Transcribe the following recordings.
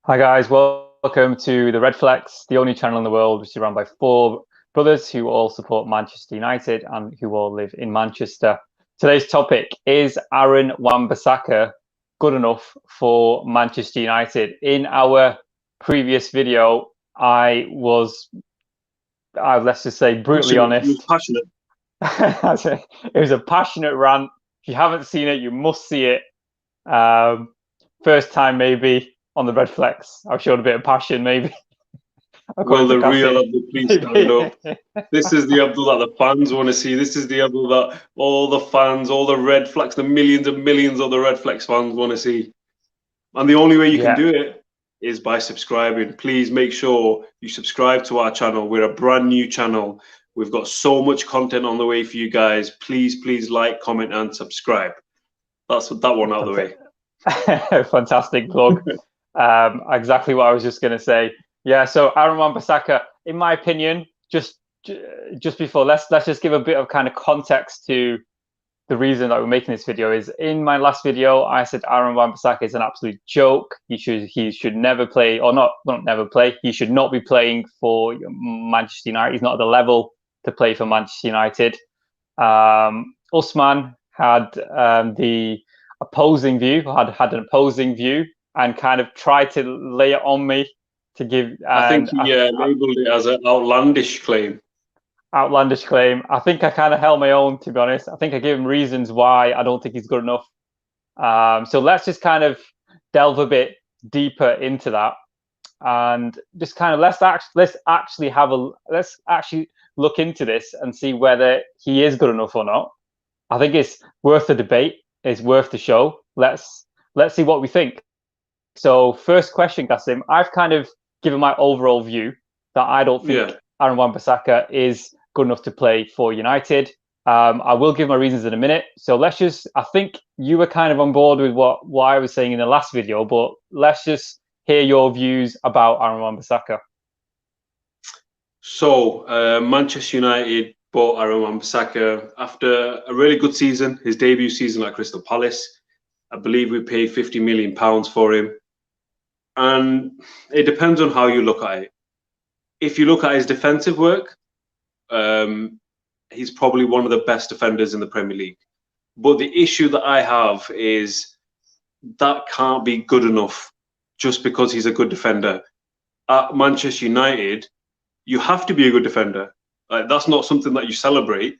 Hi guys, welcome to the Redflex, the only channel in the world which is run by four brothers who all support Manchester United and who all live in Manchester. Today's topic is Aaron Wan-Bissaka good enough for Manchester United? In our previous video, I was, let's just say, brutally honest. He was passionate. It was a passionate rant. If you haven't seen it, you must see it. First time maybe on the Redflex, I showed a bit of passion, maybe. Well, the real Abdul, please stand up. This is the Abdul that the fans want to see. This is the Abdul that all the fans, all the Redflex, the millions and millions of the Redflex fans want to see. And the only way you can do it is by subscribing. Please make sure you subscribe to our channel. We're a brand new channel. We've got so much content on the way for you guys. Please like, comment, and subscribe. That's that one out of the way. Fantastic plug. Exactly what I was just going to say. Yeah, so Aaron Wan-Bissaka, in my opinion, just before, let's just give a bit of kind of context to the reason that we're making this video. Is in my last video, I said Aaron Wan-Bissaka is an absolute joke. He should never play, or not never play. He should not be playing for Manchester United. He's not at the level to play for Manchester United. Usman had the opposing view, had an opposing view, and kind of tried to lay it on me to give. I think he labelled it as an outlandish claim. Outlandish claim. I think I kind of held my own, to be honest. I think I gave him reasons why I don't think he's good enough. So let's just kind of delve a bit deeper into that, and just kind of let's actually look into this and see whether he is good enough or not. I think it's worth the debate. It's worth the show. Let's see what we think. So first question, Kasim, I've kind of given my overall view that I don't think Aaron Wan-Bissaka is good enough to play for United. I will give my reasons in a minute. So I think you were kind of on board with what I was saying in the last video, but let's just hear your views about Aaron Wan-Bissaka. So Manchester United bought Aaron Wan-Bissaka after a really good season, his debut season at Crystal Palace. I believe we paid £50 million for him. And it depends on how you look at it. If you look at his defensive work, he's probably one of the best defenders in the Premier League. But the issue that I have is that can't be good enough just because he's a good defender. At Manchester United, you have to be a good defender. That's not something that you celebrate.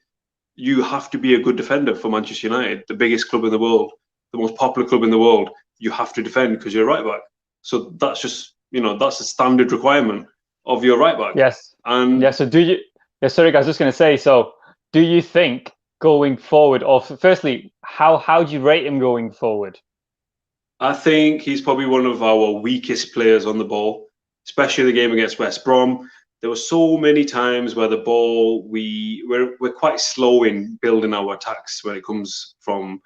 You have to be a good defender for Manchester United, the biggest club in the world, the most popular club in the world. You have to defend because you're right back. So that's just, that's a standard requirement of your right back. Yes. And yeah. So sorry guys, just going to say, so do you think going forward, or firstly, how do you rate him going forward? I think he's probably one of our weakest players on the ball, especially the game against West Brom. There were so many times where the ball, we're quite slow in building our attacks when it comes from,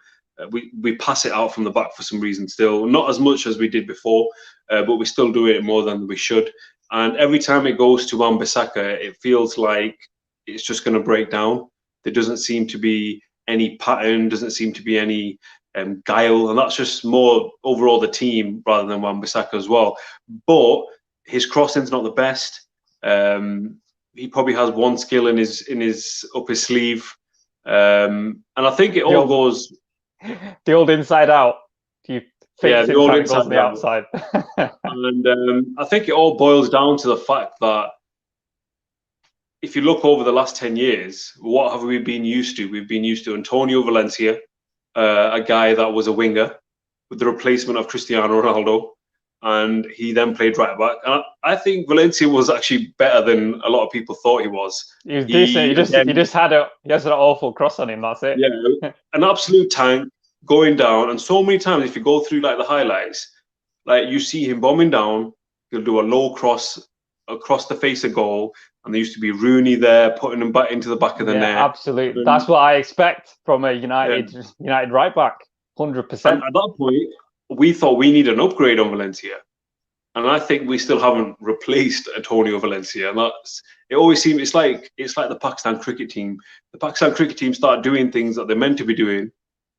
we pass it out from the back for some reason still. Not as much as we did before, but we still do it more than we should. And every time it goes to Wan-Bissaka, it feels like it's just going to break down. There doesn't seem to be any pattern, doesn't seem to be any guile. And that's just more overall the team rather than Wan-Bissaka as well. But his crossing's not the best. He probably has one skill in his up his sleeve. And I think it all goes... The old inside out. The old inside on the outside. And I think it all boils down to the fact that if you look over the last 10 years, what have we been used to? We've been used to Antonio Valencia, a guy that was a winger with the replacement of Cristiano Ronaldo, and he then played right back. And I think Valencia was actually better than a lot of people thought he was. He was decent. He just had an awful cross on him. That's it. Yeah, an absolute tank going down. And so many times, if you go through like the highlights, like you see him bombing down, he'll do a low cross across the face of goal, and there used to be Rooney there putting him back into the back of the net. Absolutely, that's what I expect from a United right back, 100%. At that point, we thought we need an upgrade on Valencia, and I think we still haven't replaced Antonio Valencia. And it always seems it's like the Pakistan cricket team. The Pakistan cricket team start doing things that they're meant to be doing,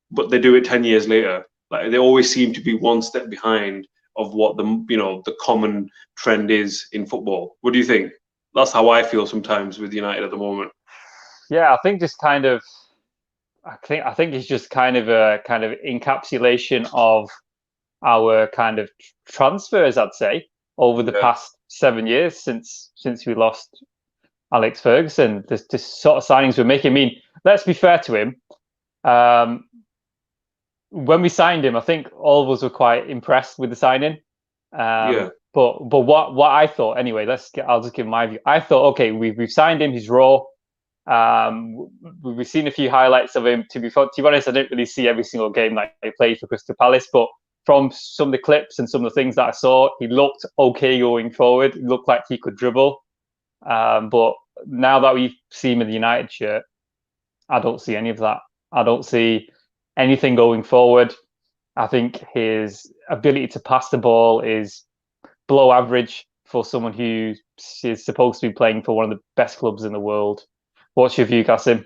but they do it 10 years later. Like they always seem to be one step behind of what the common trend is in football. What do you think? That's how I feel sometimes with United at the moment. Yeah, I think just kind of, I think it's just kind of a kind of encapsulation of our kind of transfers, I'd say, over the past 7 years since we lost Alex Ferguson. The sort of signings we're making. I mean, let's be fair to him. When we signed him, I think all of us were quite impressed with the signing. But what I thought anyway, I'll just give my view. I thought, okay, we've signed him. He's raw. We've seen a few highlights of him. To be honest, I didn't really see every single game that he played for Crystal Palace, but from some of the clips and some of the things that I saw, he looked okay going forward. He looked like he could dribble. But now that we see him in the United shirt, I don't see any of that. I don't see anything going forward. I think his ability to pass the ball is below average for someone who is supposed to be playing for one of the best clubs in the world. What's your view, Kasim?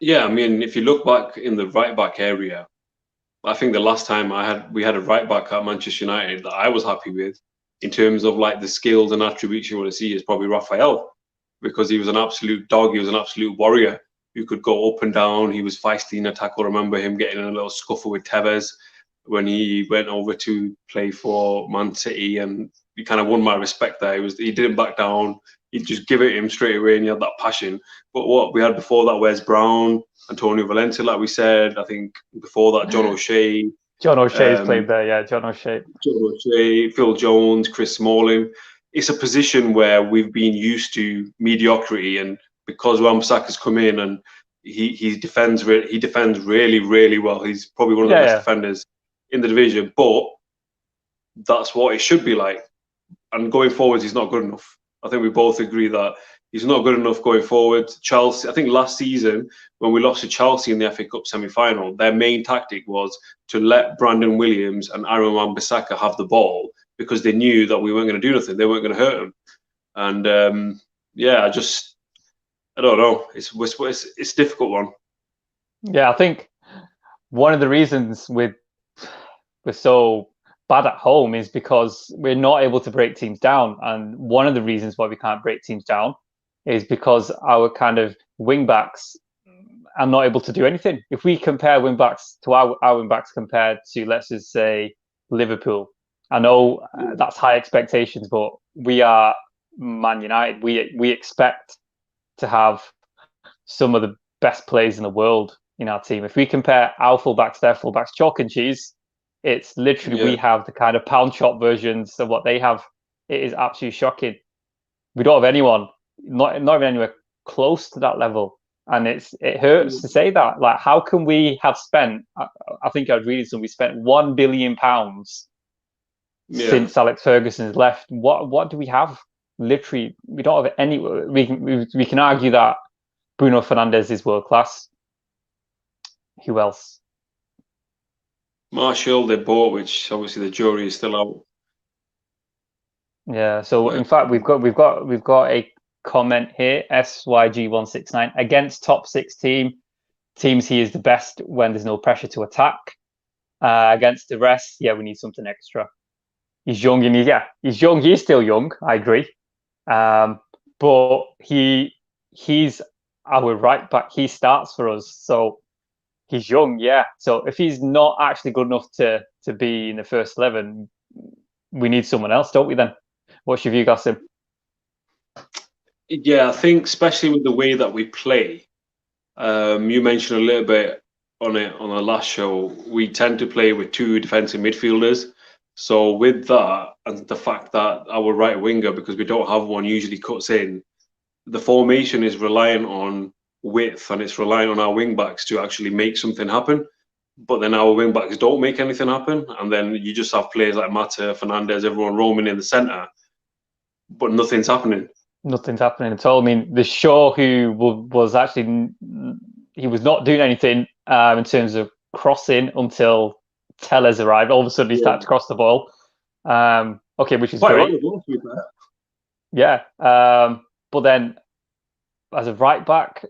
Yeah, I mean, if you look back in the right back area, I think the last time we had a right back at Manchester United that I was happy with, in terms of like the skills and attributes you want to see, is probably Raphael, because he was an absolute dog. He was an absolute warrior who could go up and down. He was feisty in attack. I remember him getting in a little scuffle with Tevez when he went over to play for Man City, and he kind of won my respect there. He didn't back down. He'd just give it him straight away, and he had that passion. But what we had before that, Wes Brown, Antonio Valencia, like we said. I think before that, John O'Shea. John O'Shea's played there, yeah. John O'Shea, Phil Jones, Chris Smalling. It's a position where we've been used to mediocrity, and because Wan-Bissaka's come in and he defends really, really well. He's probably one of the best defenders in the division. But that's what it should be like. And going forwards, he's not good enough. I think we both agree that he's not good enough going forward. Chelsea, I think last season when we lost to Chelsea in the FA Cup semi-final, their main tactic was to let Brandon Williams and Aaron Wan-Bissaka have the ball because they knew that we weren't going to do nothing. They weren't going to hurt them. And I don't know. It's a difficult one. Yeah, I think one of the reasons we're so bad at home is because we're not able to break teams down. And one of the reasons why we can't break teams down is because our kind of wing backs are not able to do anything. If we compare wing backs to our wing backs compared to, let's just say, Liverpool, I know that's high expectations, but we are Man United. We expect to have some of the best players in the world in our team. If we compare our fullbacks, their fullbacks, chalk and cheese, it's literally we have the kind of pound shop versions of what they have. It is absolutely shocking. We don't have anyone, not even anywhere close to that level, and it hurts to say that. Like, how can we have spent? I think I was reading something. We spent £1 billion since Alex Ferguson has left. What do we have? Literally, we don't have any. We can argue that Bruno Fernandes is world class. Who else? Martial, they bought, which obviously the jury is still out. Yeah. So in fact, we've got a comment here. SYG169 against top 6 teams. He is the best when there's no pressure to attack. Against the rest, we need something extra. He's young, and he's young. He's still young. I agree. But he's our right back. He starts for us, so he's young. Yeah. So if he's not actually good enough to be in the first 11, we need someone else, don't we? Then, what's your view, Gassim? Yeah, I think especially with the way that we play. You mentioned a little bit on it on the last show. We tend to play with 2 defensive midfielders. So with that and the fact that our right winger, because we don't have one, usually cuts in, the formation is reliant on width and it's relying on our wing backs to actually make something happen. But then our wing backs don't make anything happen, and then you just have players like Mata, Fernandes, everyone roaming in the centre, but nothing's happening. Nothing's happening at all. I mean, the Shaw, who was actually, he was not doing anything in terms of crossing until Tellez arrived. All of a sudden, he started to cross the ball. Which is great. Yeah. But then, as a right back,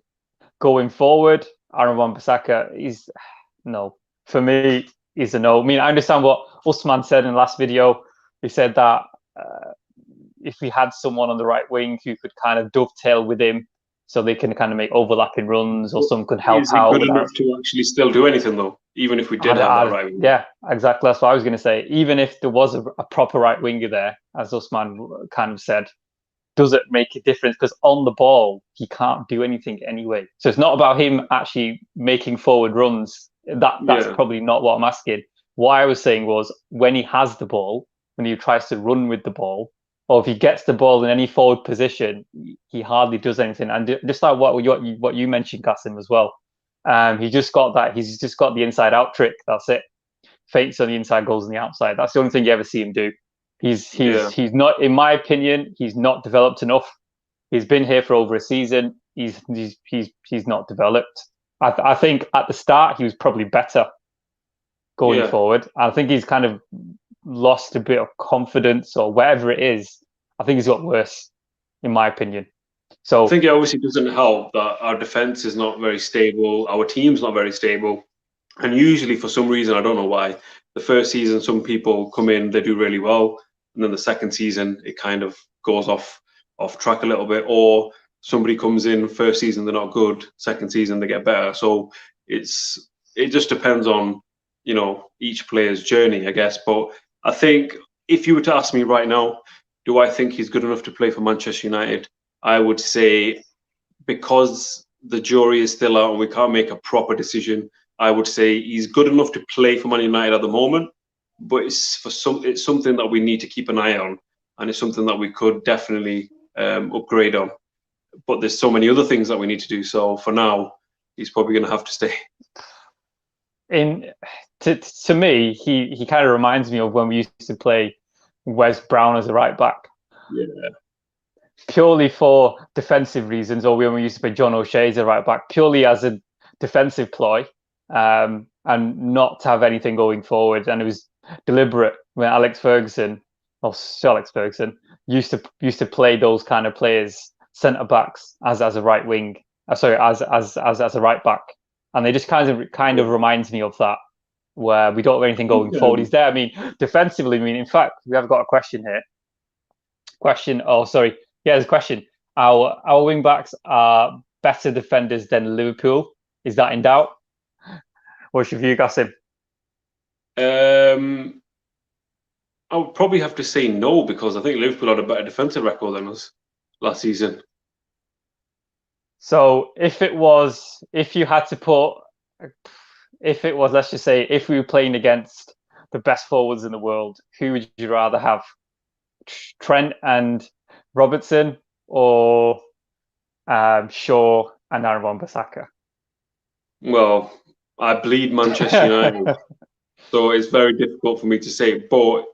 going forward, Aaron Wan-Bissaka, for me, he's a no. I mean, I understand what Usman said in the last video, he said that if we had someone on the right wing who could kind of dovetail with him, so they can kind of make overlapping runs, or some could help Is he out. good enough to actually still do anything though? Even if we did have that right wing? Yeah, exactly. That's what I was going to say. Even if there was a proper right winger there, as Usman kind of said, does it make a difference? Because on the ball, he can't do anything anyway. So it's not about him actually making forward runs. That's probably not what I'm asking. What I was saying was, when he has the ball, when he tries to run with the ball, or if he gets the ball in any forward position, he hardly does anything. And just like what you mentioned, Qasim, as well. He's just got the inside out trick. That's it. Fakes on the inside, goals on the outside. That's the only thing you ever see him do. He's not, in my opinion, he's not developed enough. He's been here for over a season. He's not developed. I think at the start he was probably better going forward. I think he's kind of lost a bit of confidence, or whatever it is. I think he's got worse, in my opinion. So I think it obviously doesn't help that our defense is not very stable. Our team's not very stable. And usually, for some reason, I don't know why, the first season, some people come in, they do really well. And then the second season, it kind of goes off track a little bit. Or somebody comes in, first season, they're not good. Second season, they get better. So it just depends on, each player's journey, I guess. But I think if you were to ask me right now, do I think he's good enough to play for Manchester United? I would say, because the jury is still out and we can't make a proper decision, I would say he's good enough to play for Man United at the moment, but it's something that we need to keep an eye on, and it's something that we could definitely upgrade on. But there's so many other things that we need to do. So for now, he's probably going to have to stay. To me, he kind of reminds me of when we used to play Wes Brown as a right back. Yeah. Purely for defensive reasons, or when we used to play John O'Shea as a right back, purely as a defensive ploy, and not to have anything going forward. And it was deliberate when Sir Alex Ferguson used to play those kind of players, centre backs, as a right wing. As a right back, and they just kind of reminds me of that, where we don't have anything going forward. He's there. I mean, defensively. In fact, we have got a question here. There's a question. Our wing backs are better defenders than Liverpool. Is that in doubt? What's your view, Qasim? I would probably have to say no, because I think Liverpool had a better defensive record than us last season. So let's just say, if we were playing against the best forwards in the world, who would you rather have? Trent and Robertson, or Shaw and Wan-Bissaka? Well, I bleed Manchester United, so it's very difficult for me to say. But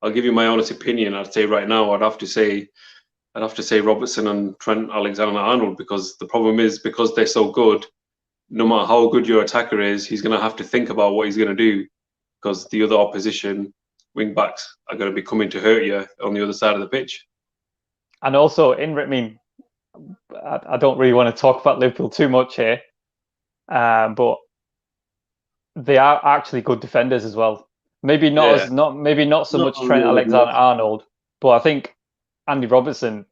I'll give you my honest opinion. I'd say right now, I'd have to say Robertson and Trent Alexander-Arnold, because the problem is, because they're so good, no matter how good your attacker is, he's going to have to think about what he's going to do, because the other opposition wing backs are going to be coming to hurt you on the other side of the pitch. And also, I don't really want to talk about Liverpool too much here, but they are actually good defenders as well. Maybe not so much Trent Alexander-Arnold, but I think Andy Robertson,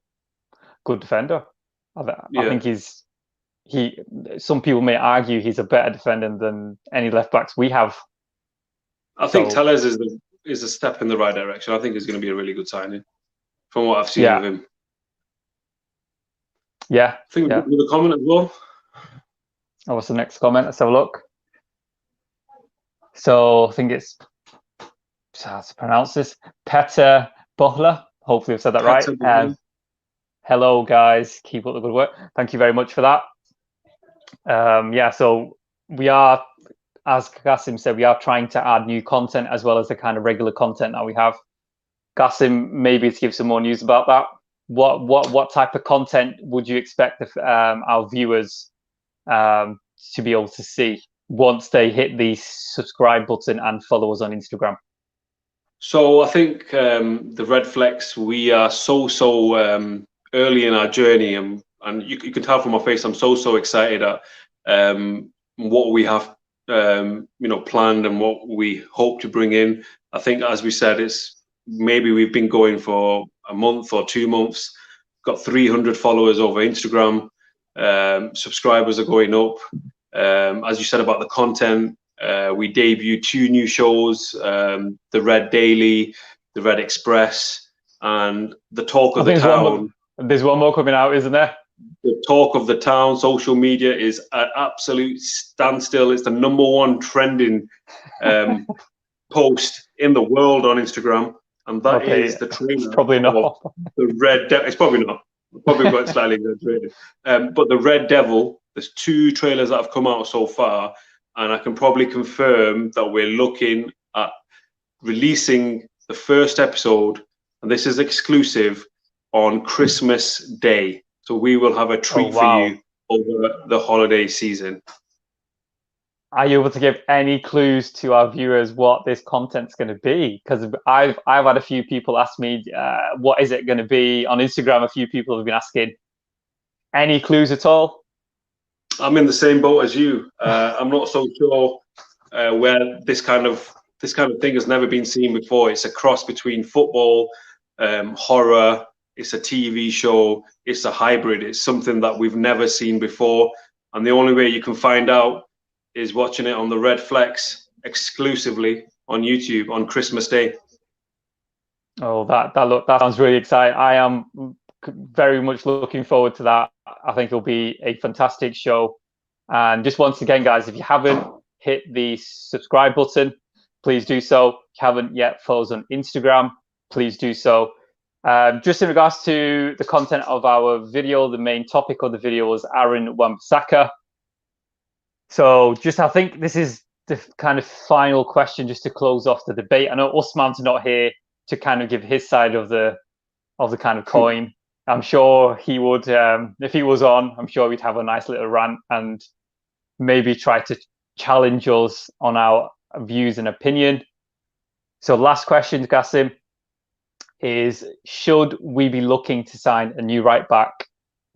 good defender. I think some people may argue he's a better defender than any left backs we have. I think Telles is a step in the right direction. I think he's going to be a really good signing from what I've seen of him. Yeah. I think we've got another comment as well. Oh, what's the next comment? Let's have a look. So I think it's, how to pronounce this, Peter Bohler. Hopefully I've said that right. Hello, guys. Keep up the good work. Thank you very much for that. So we are, as Qasim said, we are trying to add new content as well as the kind of regular content that we have. Qasim, maybe to give some more news about that. What type of content would you expect our viewers to be able to see once they hit the subscribe button and follow us on Instagram? So I think the Redflex, we are so early in our journey, and you can tell from my face, I'm so excited at what we have planned and what we hope to bring in. I think, as we said, it's maybe we've been going for a month or 2 months. Got 300 followers over Instagram. Subscribers are going up. As you said about the content, we debuted 2 new shows: the Red Daily, the Red Express, and the Talk of the Town. There's one more coming out, isn't there? The Talk of the Town. Social media is at absolute standstill. It's the #1 trending post in the world on Instagram, and that is the trailer. It's probably not. The Red Devil. It's probably not. Probably got slightly exaggerated. But the Red Devil, there's 2 trailers that have come out so far, and I can probably confirm that we're looking at releasing the first episode, and this is exclusive, on Christmas Day. So we will have a treat for you over the holiday season. Are you able to give any clues to our viewers what this content's going to be? Because I've had a few people ask me, what is it going to be? On Instagram, a few people have been asking. Any clues at all? I'm in the same boat as you. I'm not so sure where this kind of thing has never been seen before. It's a cross between football, horror. It's a TV show. It's a hybrid. It's something that we've never seen before. And the only way you can find out is watching it on the Redflex exclusively on YouTube on Christmas Day. Oh, that sounds really exciting. I am very much looking forward to that. I think it'll be a fantastic show. And just once again, guys, if you haven't hit the subscribe button, please do so. If you haven't yet followed us on Instagram, please do so. Just in regards to the content of our video, the main topic of the video was Aaron Wan-Bissaka. So I think this is the kind of final question just to close off the debate. I know Usman's not here to kind of give his side of the kind of coin. I'm sure he would, if he was on, I'm sure we'd have a nice little rant and maybe try to challenge us on our views and opinion. So last question, Gassim, is should we be looking to sign a new right back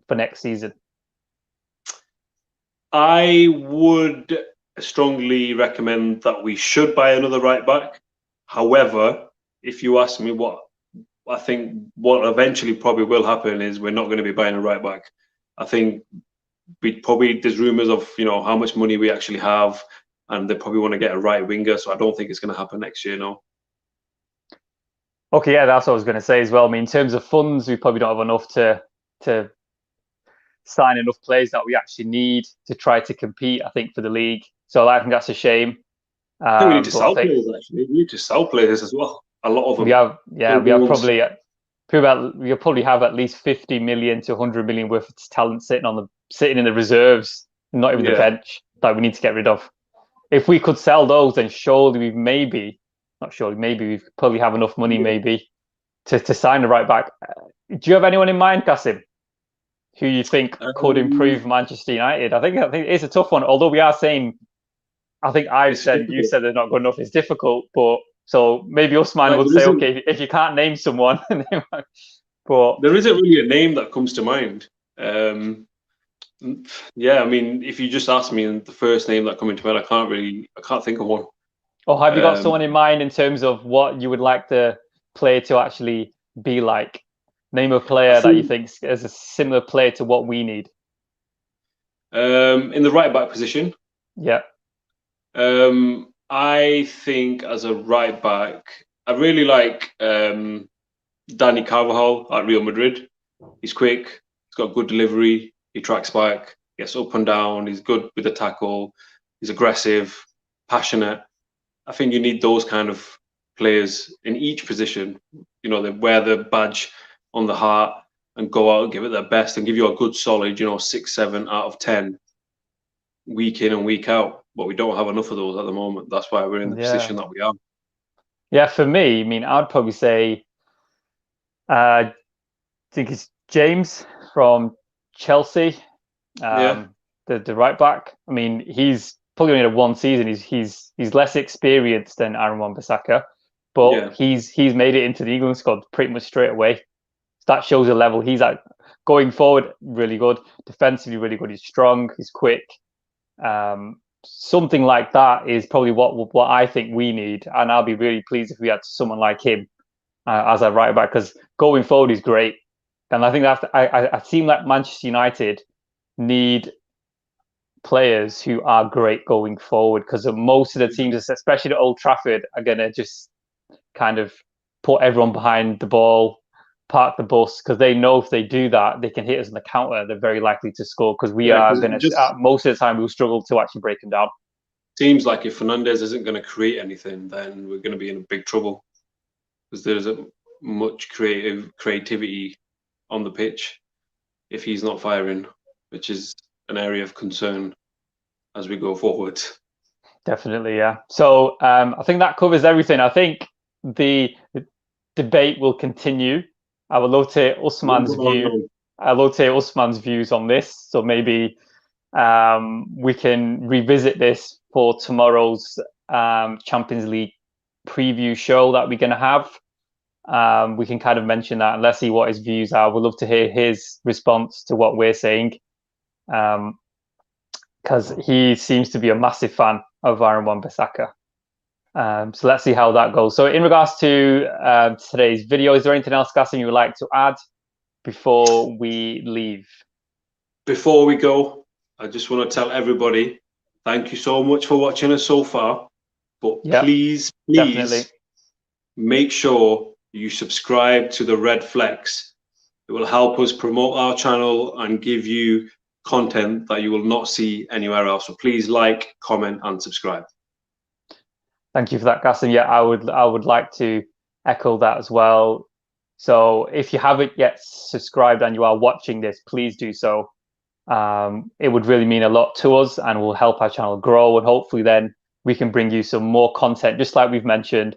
for next season? I would strongly recommend that we should buy another right back. However, if you ask me what I think what eventually probably will happen is we're not going to be buying a right back. I think there's rumours of how much money we actually have, and they probably want to get a right winger. So I don't think it's going to happen next year, no. Okay, yeah, that's what I was going to say as well. I mean, in terms of funds, we probably don't have enough to sign enough players that we actually need to try to compete, I think, for the league. So I think that's a shame. I think we need to sell players, actually. We need to sell players as well. A lot of them. We'll probably have at least 50 million to 100 million worth of talent sitting in the reserves, not even the bench, that we need to get rid of. If we could sell those, then surely maybe we probably have enough money maybe to sign a right back. Do you have anyone in mind, Gassim, who you think could improve Manchester United? I think it's a tough one. Although we are saying, I think you said they're not good enough. It's difficult, but so maybe Usman would say, okay, if you can't name someone, but there isn't really a name that comes to mind. Yeah, I mean, if you just ask me, and the first name that comes to mind, I can't think of one. Or have you got someone in mind in terms of what you would like the player to actually be like? Name a player that you think is a similar player to what we need. In the right back position? Yeah. I think as a right back, I really like Dani Carvajal at Real Madrid. He's quick, he's got good delivery, he tracks back, gets up and down, he's good with the tackle, he's aggressive, passionate. I think you need those kind of players in each position. They wear the badge on the heart and go out and give it their best and give you a good solid, 6, 7 out of 10 week in and week out. But we don't have enough of those at the moment. That's why we're in the position that we are. Yeah, for me, I mean, I'd probably say, I think it's James from Chelsea, the right back. I mean, he's probably only had 1 season. He's less experienced than Aaron Wan-Bissaka, but he's made it into the England squad pretty much straight away. So that shows the level he's at. Going forward, really good. Defensively, really good. He's strong. He's quick. something like that is probably what I think we need, and I'll be really pleased if we had someone like him as a right back, because going forward is great, and I think that I seem like Manchester United need players who are great going forward, because most of the teams, especially at Old Trafford, are going to just kind of put everyone behind the ball, park the bus, because they know if they do that, they can hit us in the counter. They're very likely to score, because we are going to, most of the time, we'll struggle to actually break them down. Seems like if Fernandes isn't going to create anything, then we're going to be in big trouble, because there isn't much creativity on the pitch if he's not firing, which is an area of concern as we go forward. Definitely, yeah. So I think that covers everything. I think the debate will continue. I would love to hear Usman's view. I'd love to hear Usman's views on this. So maybe we can revisit this for tomorrow's Champions League preview show that we're going to have. We can kind of mention that, and let's see what his views are. We'd love to hear his response to what we're saying, because he seems to be a massive fan of Wan-Bissaka. So let's see how that goes. So in regards to today's video, is there anything else, Gassim, you would like to add before we leave? Before we go, I just want to tell everybody, thank you so much for watching us so far. But please make sure you subscribe to the Redflex. It will help us promote our channel and give you content that you will not see anywhere else. So please like, comment, and subscribe. Thank you for that, Gassim. Yeah, I would like to echo that as well. So if you haven't yet subscribed and you are watching this, please do so. It would really mean a lot to us and will help our channel grow, and hopefully then we can bring you some more content, just like we've mentioned.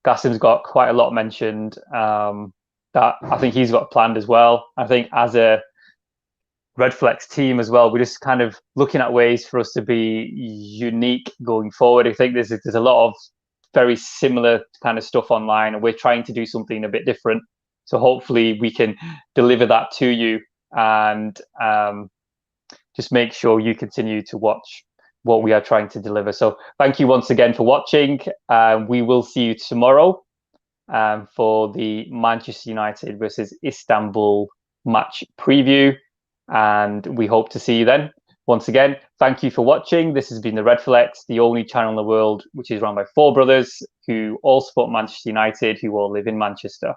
Gassim's got quite a lot mentioned that I think he's got planned as well. I think as a Redflex team as well, we're just kind of looking at ways for us to be unique going forward. I think there's a lot of very similar kind of stuff online, and we're trying to do something a bit different. So hopefully we can deliver that to you, and just make sure you continue to watch what we are trying to deliver. So thank you once again for watching. We will see you tomorrow for the Manchester United versus Istanbul match preview, and we hope to see you then. Once again, thank you for watching. This has been the Redflex, the only channel in the world which is run by 4 brothers who all support Manchester United, who all live in Manchester.